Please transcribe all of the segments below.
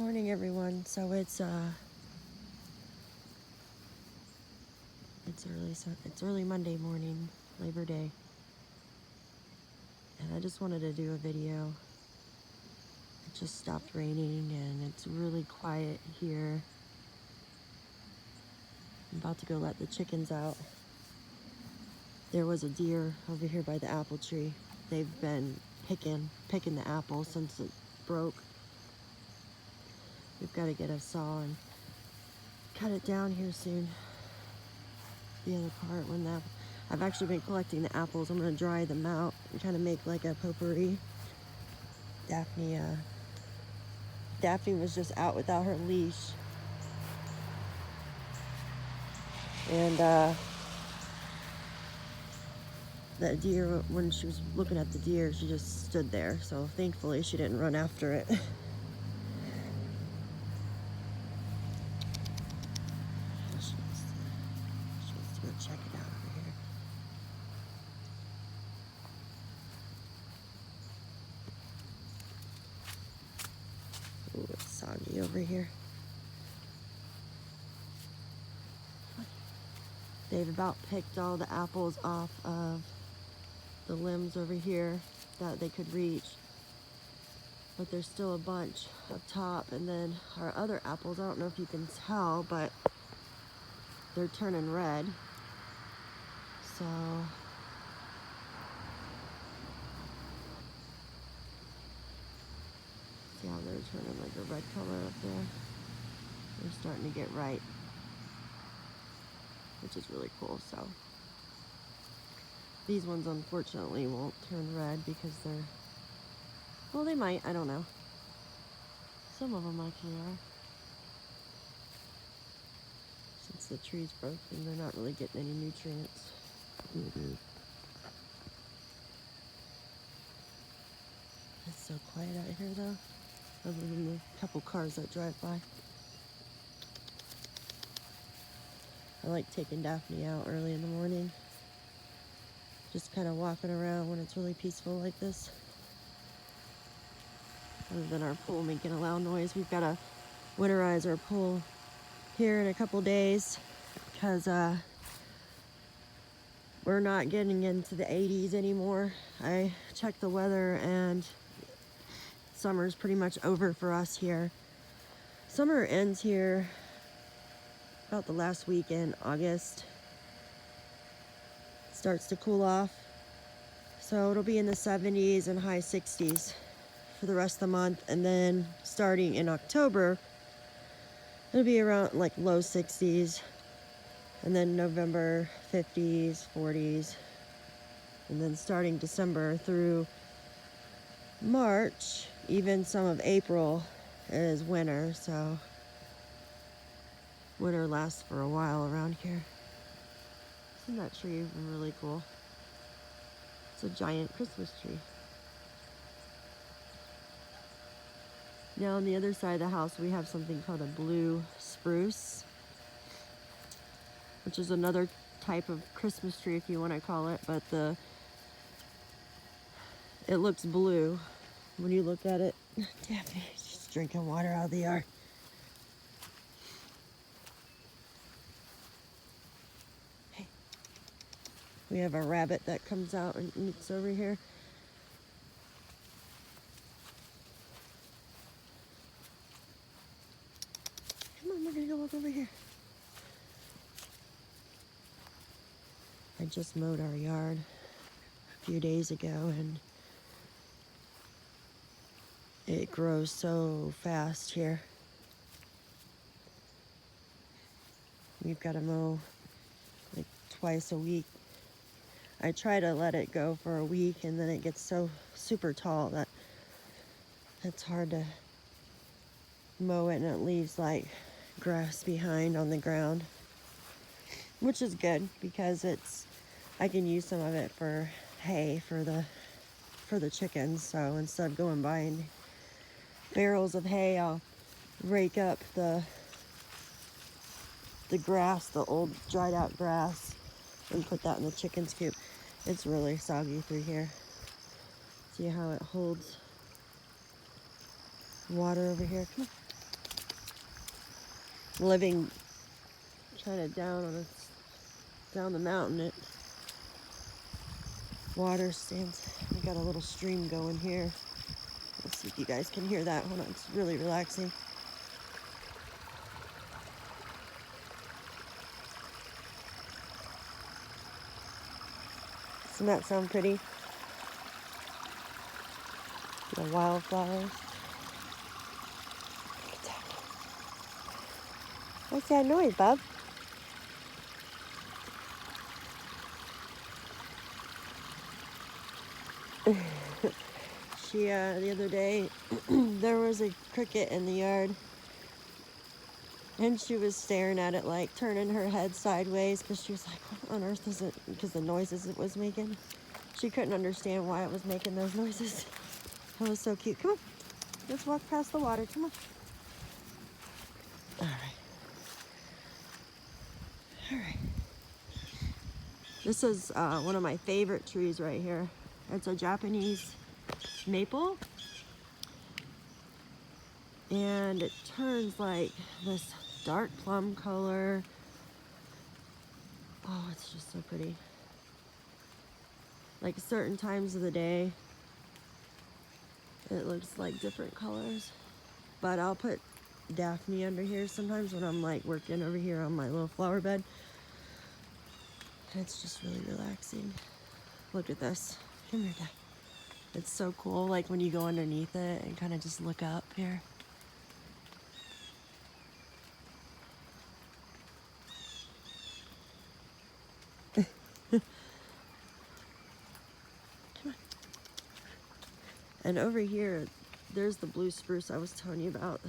Morning, everyone. So it's early Monday morning, Labor Day, and I just wanted to do a video. It just stopped raining and it's really quiet here. I'm about to go let the chickens out. There was a deer over here by the apple tree. They've been picking the apple since it broke. We've got to get a saw and cut it down here soon. The other part, I've actually been collecting the apples. I'm going to dry them out and kind of make like a potpourri. Daphne was just out without her leash, and that deer, when she was looking at the deer, she just stood there, so thankfully she didn't run after it. She wants to go check it out over here. Ooh, it's soggy over here. They've about picked all the apples off of the limbs over here that they could reach, but there's still a bunch up top. And then our other apples, I don't know if you can tell, but they're turning red. So see how they're turning like a red color up there? They're starting to get ripe, which is really cool. So these ones unfortunately won't turn red because they're, well, they might, I don't know. Some of them actually are. Since the tree's broken, they're not really getting any nutrients. It's so quiet out here though, other than the couple cars that drive by. I like taking Daphne out early in the morning. Just kind of walking around when it's really peaceful like this. Other than our pool making a loud noise. We've got to winterize our pool here in a couple days because we're not getting into the 80s anymore. I checked the weather and summer's pretty much over for us here. Summer ends here about the last week in August. It starts to cool off. So it'll be in the 70s and high 60s for the rest of the month. And then starting in October, it'll be around like low 60s. And then November, 50s, 40s. And then starting December through March, even some of April is winter. So winter lasts for a while around here. Isn't that tree really cool? It's a giant Christmas tree. Now on the other side of the house, we have something called a blue spruce, which is another type of Christmas tree, if you want to call it, but it looks blue when you look at it. Daphne, she's drinking water out of the yard. Hey, we have a rabbit that comes out and eats over here. Come on, we're gonna go walk over here. I just mowed our yard a few days ago and it grows so fast here. We've got to mow like twice a week. I try to let it go for a week and then it gets so super tall that it's hard to mow it, and it leaves like grass behind on the ground, which is good because I can use some of it for hay for the chickens. So instead of going buying barrels of hay, I'll rake up the grass, the old dried out grass, and put that in the chicken's coop. It's really soggy through here. See how it holds water over here? Come on. living kind of down the mountain. It water stands. We got a little stream going here. Let's see if you guys can hear that. Hold on, it's really relaxing. Doesn't that sound pretty? The wildflowers. What's that noise, Bob? The other day, there was a cricket in the yard, and she was staring at it, like turning her head sideways, because she was like, what on earth is it? Because the noises it was making. She couldn't understand why it was making those noises. It was so cute. Come on, let's walk past the water. Come on. All right. All right. This is one of my favorite trees right here. It's a Japanese maple, and it turns like this dark plum color. Oh, it's just so pretty. Like certain times of the day, it looks like different colors. But I'll put Daphne under here sometimes when I'm like working over here on my little flower bed. And it's just really relaxing. Look at this. Come here, Dad. It's so cool, like when you go underneath it and kind of just look up here. Come on. And over here, there's the blue spruce I was telling you about.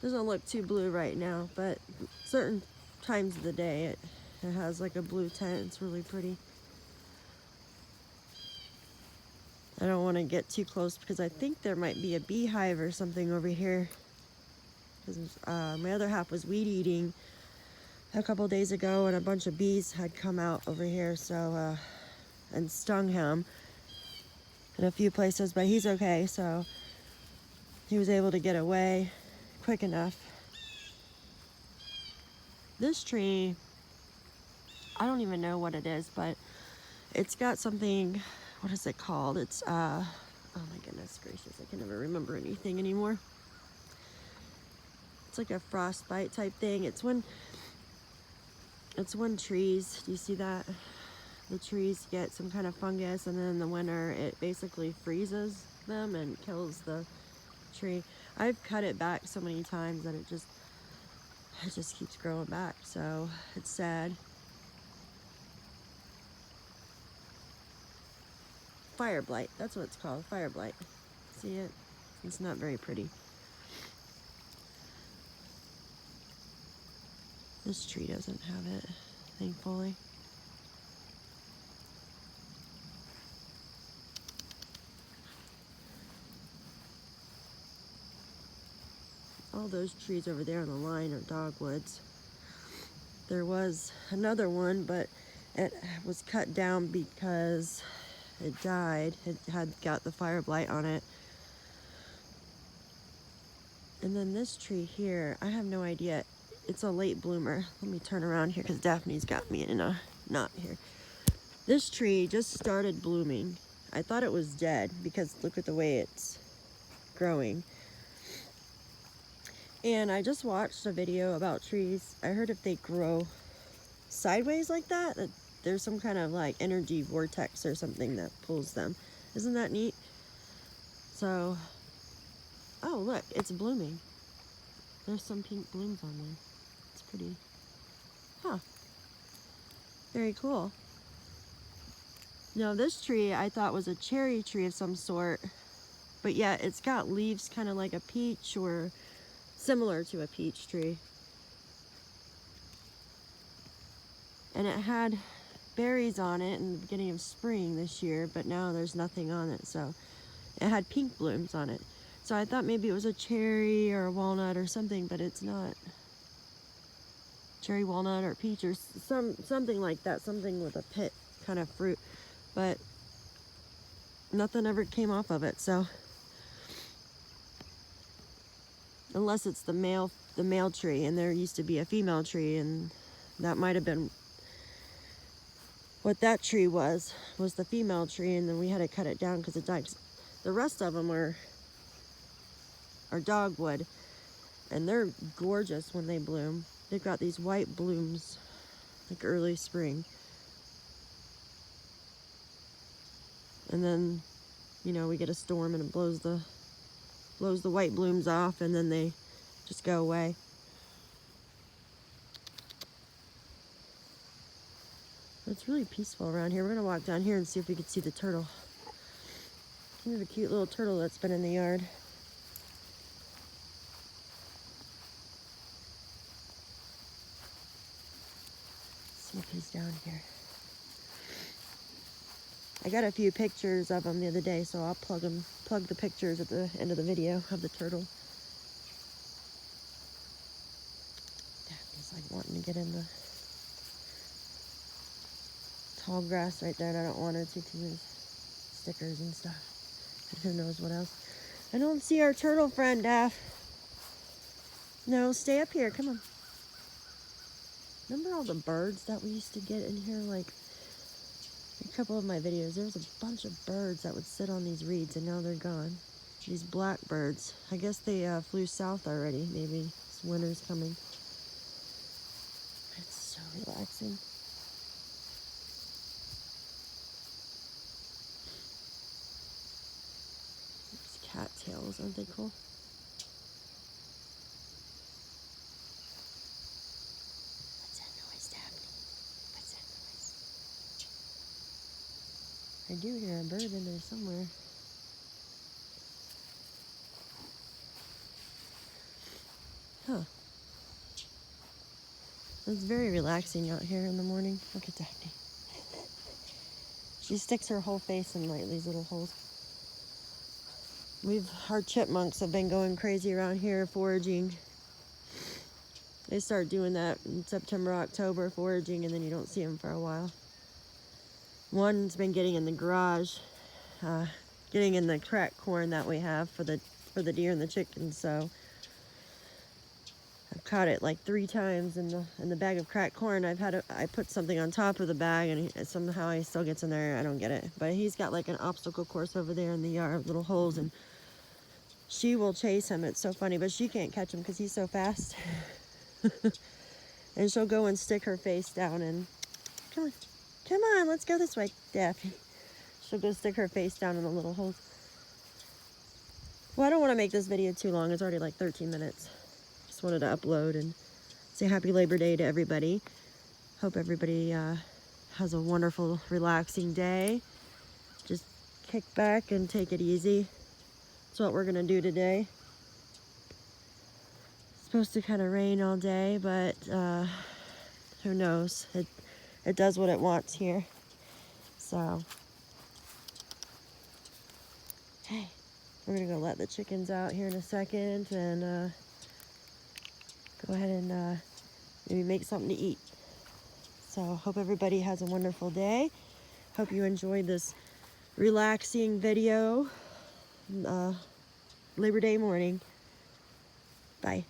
Doesn't look too blue right now, but certain times of the day it has like a blue tint. It's really pretty. I don't want to get too close because I think there might be a beehive or something over here. Because my other half was weed eating a couple days ago, and a bunch of bees had come out over here, so and stung him in a few places, but he's okay, so he was able to get away quick enough. This tree, I don't even know what it is, but it's got something, what is it called? It's, oh my goodness gracious, I can never remember anything anymore. It's like a frostbite type thing. It's when trees, do you see that? The trees get some kind of fungus, and then in the winter it basically freezes them and kills the tree. I've cut it back so many times that it just keeps growing back, so it's sad. Fire blight, that's what it's called, fire blight. See it? It's not very pretty. This tree doesn't have it, thankfully. All those trees over there on the line are dogwoods. There was another one, but it was cut down because it died. It had got the fire blight on it. And then this tree here, I have no idea. It's a late bloomer. Let me turn around here because Daphne's got me in a knot here. This tree just started blooming. I thought it was dead because look at the way it's growing. And I just watched a video about trees. I heard if they grow sideways like that, there's some kind of like energy vortex or something that pulls them. Isn't that neat? So, oh look, it's blooming. There's some pink blooms on there. It's pretty. Huh. Very cool. Now this tree I thought was a cherry tree of some sort, but yeah, it's got leaves kind of like a peach or similar to a peach tree. And it had berries on it in the beginning of spring this year, but now there's nothing on it, so it had pink blooms on it. So I thought maybe it was a cherry or a walnut or something, but it's not. Cherry, walnut, or peach, or something like that, something with a pit kind of fruit. But nothing ever came off of it. So unless it's the male tree, and there used to be a female tree, and that might have been what that tree was the female tree, and then we had to cut it down because it died. The rest of them are dogwood, and they're gorgeous when they bloom. They've got these white blooms like early spring, and then, you know, we get a storm and it blows the white blooms off, and then they just go away. It's really peaceful around here. We're gonna walk down here and see if we can see the turtle. We have a cute little turtle that's been in the yard. Let's see if he's down here. I got a few pictures of him the other day, so I'll plug the pictures at the end of the video of the turtle. Daphne's like wanting to get in the tall grass right there, and I don't want her to because there's stickers and stuff. And who knows what else. I don't see our turtle friend, Daph. No, stay up here. Come on. Remember all the birds that we used to get in here? Like, a couple of my videos, there was a bunch of birds that would sit on these reeds, and now they're gone. These blackbirds. I guess they flew south already. Maybe winter's coming. It's so relaxing. These cattails, aren't they cool? What's that noise, Daphne? What's that noise? I do hear a bird in there somewhere. Huh. It's very relaxing out here in the morning. Look at Daphne. She sticks her whole face in like these little holes. Our chipmunks have been going crazy around here foraging. They start doing that in September, October, foraging, and then you don't see them for a while. One's been getting in the garage, getting in the cracked corn that we have for the deer and the chickens. So I've caught it like 3 times in the bag of cracked corn. I put something on top of the bag, and somehow he still gets in there. I don't get it. But he's got like an obstacle course over there in the yard, little holes, and she will chase him. It's so funny, but she can't catch him because he's so fast. And she'll go and stick her face down and, come on, let's go this way, Daphne. She'll go stick her face down in the little holes. Well, I don't want to make this video too long. It's already like 13 minutes. Just wanted to upload and say happy Labor Day to everybody. Hope everybody has a wonderful, relaxing day. Just kick back and take it easy. That's what we're going to do today. It's supposed to kind of rain all day, but who knows? It does what it wants here. So, hey, we're going to go let the chickens out here in a second and go ahead and maybe make something to eat. So, hope everybody has a wonderful day. Hope you enjoyed this relaxing video. Labor Day morning. Bye.